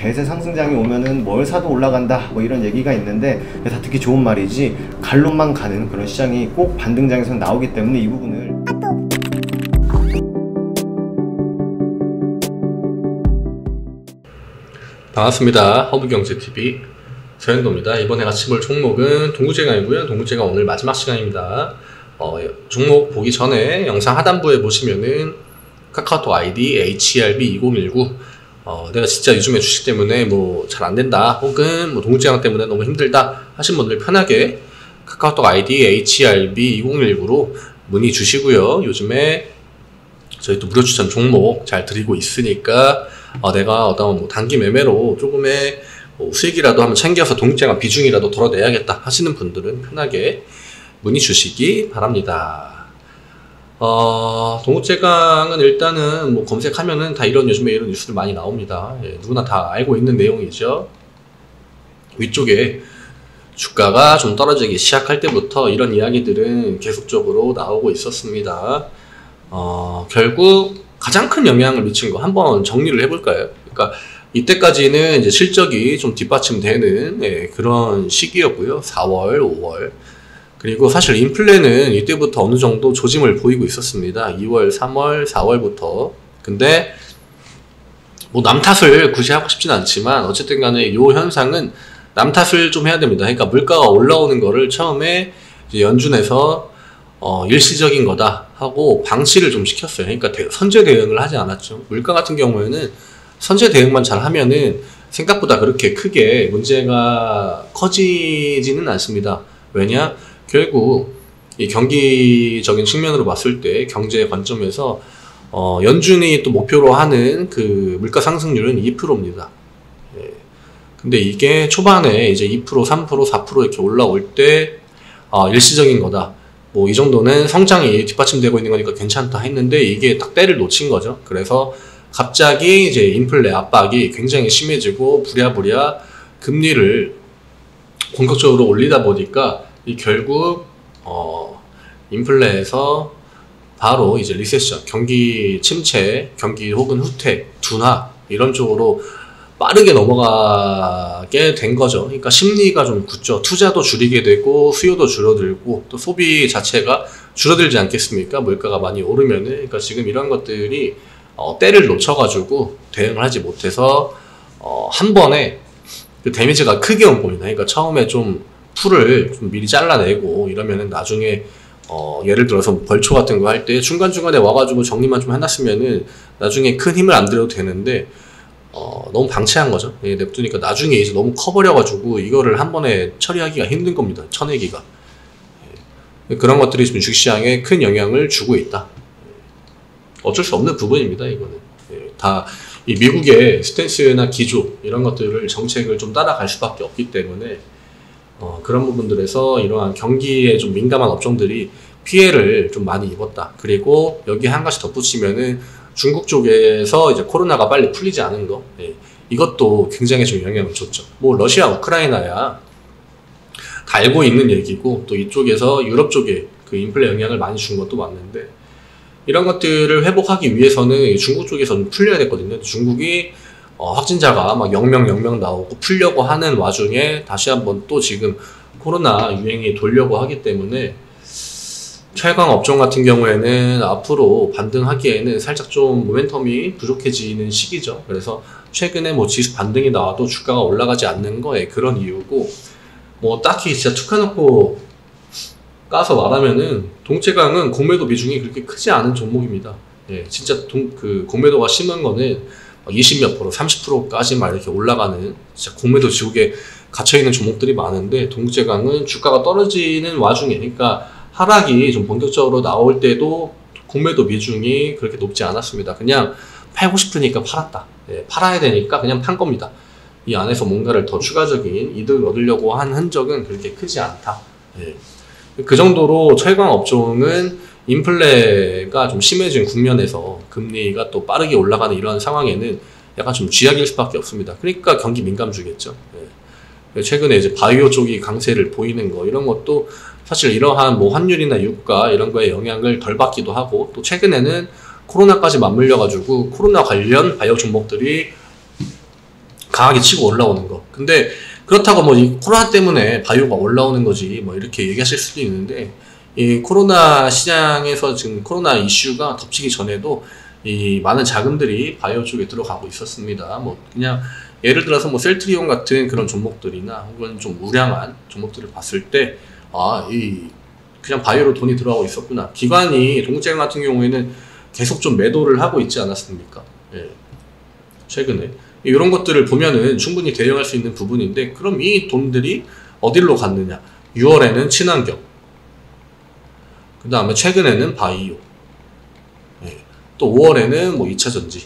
대세 상승장이 오면은 뭘 사도 올라간다 뭐 이런 얘기가 있는데 다 듣기 좋은 말이지 갈론만 가는 그런 시장이 꼭 반등장에서는 나오기 때문에 이 부분을 반갑습니다. 허브경제TV 서현도입니다. 이번에 같이 볼 종목은 동구제강이고요. 동구제강 오늘 마지막 시간입니다. 종목 보기 전에 영상 하단부에 보시면은 카카오톡 아이디 HERB2019 내가 진짜 요즘에 주식 때문에 뭐 잘 안된다 혹은 뭐 동구제강 때문에 너무 힘들다 하신 분들 편하게 카카오톡 아이디 HERB2019로 문의 주시고요. 요즘에 저희 또 무료 추천 종목 잘 드리고 있으니까 내가 어떤 뭐 단기 매매로 조금의 뭐 수익이라도 한번 챙겨서 동구제강 비중이라도 덜어내야겠다 하시는 분들은 편하게 문의 주시기 바랍니다. 동구제강은 일단은 뭐 검색하면은 다 요즘에 이런 뉴스들 많이 나옵니다. 예, 누구나 다 알고 있는 내용이죠. 위쪽에 주가가 좀 떨어지기 시작할 때부터 이런 이야기들은 계속적으로 나오고 있었습니다. 결국 가장 큰 영향을 미친 거 한번 정리를 해볼까요? 그러니까 이때까지는 이제 실적이 좀 뒷받침되는 그런 시기였고요. 4월, 5월. 그리고 사실 인플레는 이때부터 어느 정도 조짐을 보이고 있었습니다. 2월, 3월, 4월부터. 근데 뭐 남 탓을 굳이 하고 싶진 않지만 어쨌든 간에 이 현상은 남 탓을 좀 해야 됩니다. 그러니까 물가가 올라오는 거를 처음에 이제 연준에서 일시적인 거다 하고 방치를 좀 시켰어요. 그러니까 선제 대응을 하지 않았죠. 물가 같은 경우에는 선제 대응만 잘 하면은 생각보다 그렇게 크게 문제가 커지지는 않습니다. 왜냐? 결국 이 경기적인 측면으로 봤을 때 경제 관점에서 연준이 또 목표로 하는 그 물가 상승률은 2%입니다. 예. 근데 이게 초반에 이제 2%, 3%, 4% 이렇게 올라올 때 일시적인 거다. 뭐 이 정도는 성장이 뒷받침되고 있는 거니까 괜찮다 했는데 이게 딱 때를 놓친 거죠. 그래서 갑자기 이제 인플레 압박이 굉장히 심해지고 부랴부랴 금리를 본격적으로 올리다 보니까 이 결국 인플레에서 바로 이제 리세션, 경기 침체, 경기 혹은 후퇴, 둔화 이런 쪽으로 빠르게 넘어가게 된 거죠. 그러니까 심리가 좀 굳죠. 투자도 줄이게 되고 수요도 줄어들고 또 소비 자체가 줄어들지 않겠습니까? 물가가 많이 오르면은. 그러니까 지금 이런 것들이 때를 놓쳐가지고 대응을 하지 못해서 한 번에 그 데미지가 크게 온 겁니다. 그러니까 처음에 좀 풀을 좀 미리 잘라내고 이러면은 나중에 예를 들어서 벌초 같은 거 할 때 중간중간에 와가지고 정리만 좀 해놨으면은 나중에 큰 힘을 안 들여도 되는데 너무 방치한 거죠. 예, 냅두니까 나중에 이제 너무 커버려가지고 이거를 한 번에 처리하기가 힘든 겁니다. 쳐내기가. 예, 그런 것들이 지금 주식시장에 큰 영향을 주고 있다. 어쩔 수 없는 부분입니다. 이거는. 예, 다 이 미국의 스탠스나 기조 이런 것들을 정책을 좀 따라갈 수밖에 없기 때문에 그런 부분들에서 이러한 경기에 좀 민감한 업종들이 피해를 좀 많이 입었다. 그리고 여기 한 가지 덧붙이면은 중국 쪽에서 이제 코로나가 빨리 풀리지 않은 거, 예, 이것도 굉장히 좀 영향을 줬죠. 뭐 러시아, 우크라이나야 다 알고 있는 얘기고 또 이쪽에서 유럽 쪽에 그 인플레 영향을 많이 준 것도 맞는데 이런 것들을 회복하기 위해서는 중국 쪽에서는 풀려야 됐거든요. 중국이 확진자가 막 0명 나오고 풀려고 하는 와중에 다시 한번 또 지금 코로나 유행이 돌려고 하기 때문에 철강 업종 같은 경우에는 앞으로 반등하기에는 살짝 좀 모멘텀이 부족해지는 시기죠. 그래서 최근에 뭐 지수 반등이 나와도 주가가 올라가지 않는 거에 그런 이유고 뭐 딱히 진짜 툭 해놓고 까서 말하면은 동구제강은 공매도 비중이 그렇게 크지 않은 종목입니다. 예, 진짜 그 공매도가 심한 거는 20몇 프로, 30%까지만 이렇게 올라가는 진짜 공매도 지옥에 갇혀있는 종목들이 많은데 동구제강은 주가가 떨어지는 와중에 그러니까 하락이 좀 본격적으로 나올 때도 공매도 비중이 그렇게 높지 않았습니다. 그냥 팔고 싶으니까 팔았다. 예, 팔아야 되니까 그냥 판 겁니다. 이 안에서 뭔가를 더 추가적인 이득을 얻으려고 한 흔적은 그렇게 크지 않다. 예. 그 정도로 철강 업종은 인플레가 좀 심해진 국면에서 금리가 또 빠르게 올라가는 이런 상황에는 약간 좀 쥐약일 수밖에 없습니다. 그러니까 경기 민감주겠죠. 예. 최근에 이제 바이오 쪽이 강세를 보이는 거 이런 것도 사실 이러한 뭐 환율이나 유가 이런 거에 영향을 덜 받기도 하고 또 최근에는 코로나까지 맞물려 가지고 코로나 관련 바이오 종목들이 강하게 치고 올라오는 거. 근데 그렇다고 뭐 이 코로나 때문에 바이오가 올라오는 거지 뭐 이렇게 얘기하실 수도 있는데, 이 코로나 시장에서 지금 코로나 이슈가 덮치기 전에도 이 많은 자금들이 바이오 쪽에 들어가고 있었습니다. 뭐 그냥 예를 들어서 뭐 셀트리온 같은 그런 종목들이나 혹은 좀 우량한 종목들을 봤을 때, 이 그냥 바이오로 돈이 들어가고 있었구나. 기관이 동국제강 같은 경우에는 계속 좀 매도를 하고 있지 않았습니까? 예. 최근에 이런 것들을 보면은 충분히 대응할 수 있는 부분인데, 그럼 이 돈들이 어디로 갔느냐? 6월에는 친환경, 그 다음에 최근에는 바이오, 예. 또 5월에는 뭐 2차전지,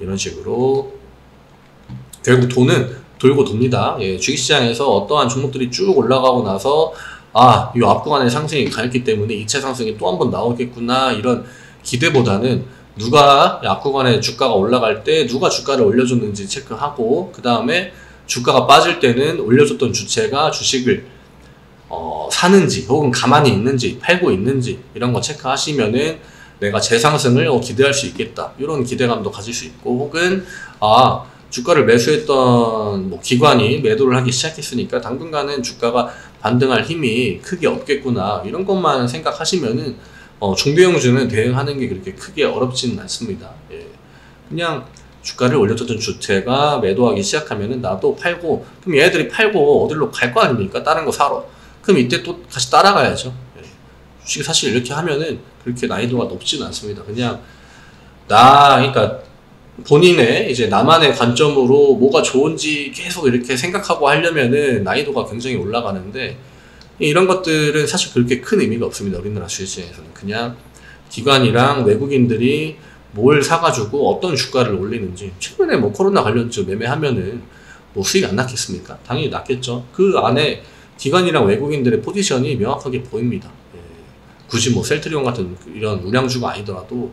이런 식으로 결국 돈은 돌고 돕니다. 예. 주식시장에서 어떠한 종목들이 쭉 올라가고 나서 이 앞구간의 상승이 가했기 때문에 2차 상승이 또 한 번 나오겠구나, 이런 기대보다는 누가 앞구간에 주가가 올라갈 때 누가 주가를 올려줬는지 체크하고, 그 다음에 주가가 빠질 때는 올려줬던 주체가 주식을 사는지 혹은 가만히 있는지 팔고 있는지, 이런 거 체크하시면은 내가 재상승을 기대할 수 있겠다, 이런 기대감도 가질 수 있고, 혹은 주가를 매수했던 뭐 기관이 매도를 하기 시작했으니까 당분간은 주가가 반등할 힘이 크게 없겠구나, 이런 것만 생각하시면은 중대형주는 대응하는 게 그렇게 크게 어렵지는 않습니다. 예. 그냥 주가를 올려줬던 주체가 매도하기 시작하면은 나도 팔고, 그럼 얘네들이 팔고 어디로 갈 거 아닙니까? 다른 거 사러. 그럼 이때 또 다시 따라가야죠. 예. 주식 사실 이렇게 하면은 그렇게 난이도가 높지는 않습니다. 그냥 그러니까 본인의 이제 나만의 관점으로 뭐가 좋은지 계속 이렇게 생각하고 하려면은 난이도가 굉장히 올라가는데, 이런 것들은 사실 그렇게 큰 의미가 없습니다. 우리나라 주식시장에서는 그냥 기관이랑 외국인들이 뭘 사가지고 어떤 주가를 올리는지. 최근에 뭐 코로나 관련주 매매하면은 뭐 수익 안 났겠습니까? 당연히 났겠죠. 그 안에 기관이랑 외국인들의 포지션이 명확하게 보입니다. 예. 굳이 뭐 셀트리온 같은 이런 우량주가 아니더라도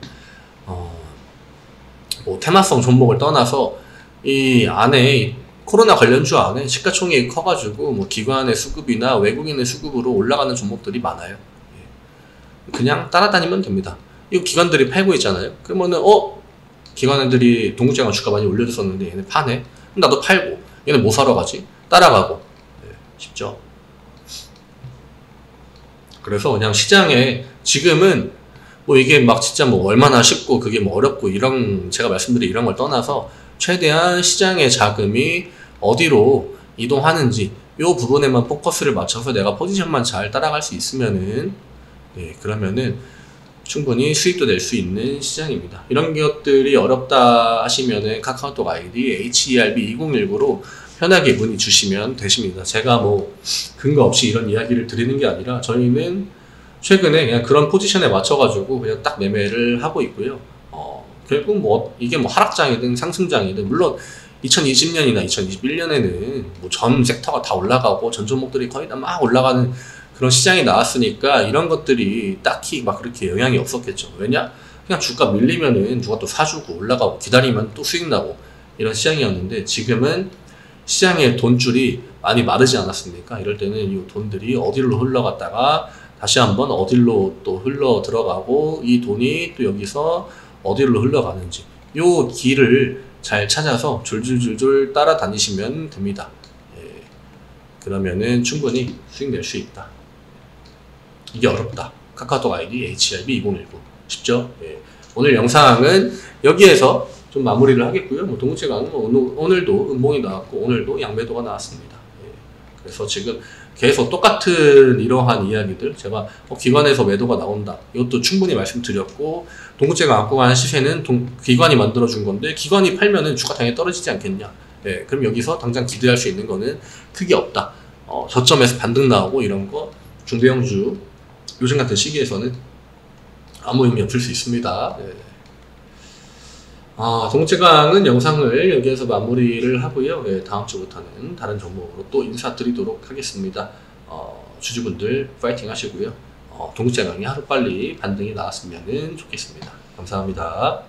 뭐 테마성 종목을 떠나서 이 안에 코로나 관련주 안에 시가총액이 커가지고 뭐 기관의 수급이나 외국인의 수급으로 올라가는 종목들이 많아요. 예. 그냥 따라다니면 됩니다. 이거 기관들이 팔고 있잖아요. 그러면은 기관들이 동국제강 주가 많이 올려줬었는데 얘네 파네. 그럼 나도 팔고, 얘네 뭐 사러 가지? 따라가고. 예. 쉽죠. 그래서 그냥 시장에 지금은 뭐 이게 막 진짜 뭐 얼마나 쉽고 그게 뭐 어렵고, 이런 제가 말씀드린 이런 걸 떠나서 최대한 시장의 자금이 어디로 이동하는지 요 부분에만 포커스를 맞춰서 내가 포지션만 잘 따라갈 수 있으면은, 그러면은 충분히 수익도 낼 수 있는 시장입니다. 이런 것들이 어렵다 하시면은 카카오톡 아이디 HERB2019로 편하게 문의 주시면 되십니다. 제가 뭐 근거 없이 이런 이야기를 드리는 게 아니라 저희는 최근에 그냥 그런 포지션에 맞춰가지고 그냥 딱 매매를 하고 있고요. 결국 뭐 이게 뭐 하락장이든 상승장이든, 물론 2020년이나 2021년에는 뭐 전 섹터가 다 올라가고 전 종목들이 거의 다 막 올라가는 그런 시장이 나왔으니까 이런 것들이 딱히 막 그렇게 영향이 없었겠죠. 왜냐? 그냥 주가 밀리면은 누가 또 사주고 올라가고 기다리면 또 수익 나고, 이런 시장이었는데, 지금은 시장의 돈줄이 많이 마르지 않았습니까? 이럴 때는 이 돈들이 어디로 흘러갔다가 다시 한번 어디로 또 흘러 들어가고, 이 돈이 또 여기서 어디로 흘러가는지 요 길을 잘 찾아서 줄줄줄줄 따라다니시면 됩니다. 예. 그러면은 충분히 수익 낼 수 있다. 이게 어렵다. 카카오톡 아이디 HRB2019. 쉽죠? 예. 오늘 영상은 여기에서 좀 마무리를 하겠고요. 뭐 동국제강은 오늘도 음봉이 나왔고 오늘도 양매도가 나왔습니다. 예. 그래서 지금 계속 똑같은 이러한 이야기들, 제가 기관에서 매도가 나온다, 이것도 충분히 말씀드렸고, 동국제강 앞구간 시세는 기관이 만들어준 건데 기관이 팔면은 주가 당연히 떨어지지 않겠냐. 예, 그럼 여기서 당장 기대할 수 있는 거는 크게 없다. 저점에서 반등 나오고 이런 거 중대형주 요즘 같은 시기에서는 아무 의미 없을 수 있습니다. 예. 동국제강은 영상을 여기에서 마무리를 하고요. 예, 다음 주부터는 다른 종목으로 또 인사드리도록 하겠습니다. 주주분들 파이팅 하시고요. 동국제강이 하루빨리 반등이 나왔으면 좋겠습니다. 감사합니다.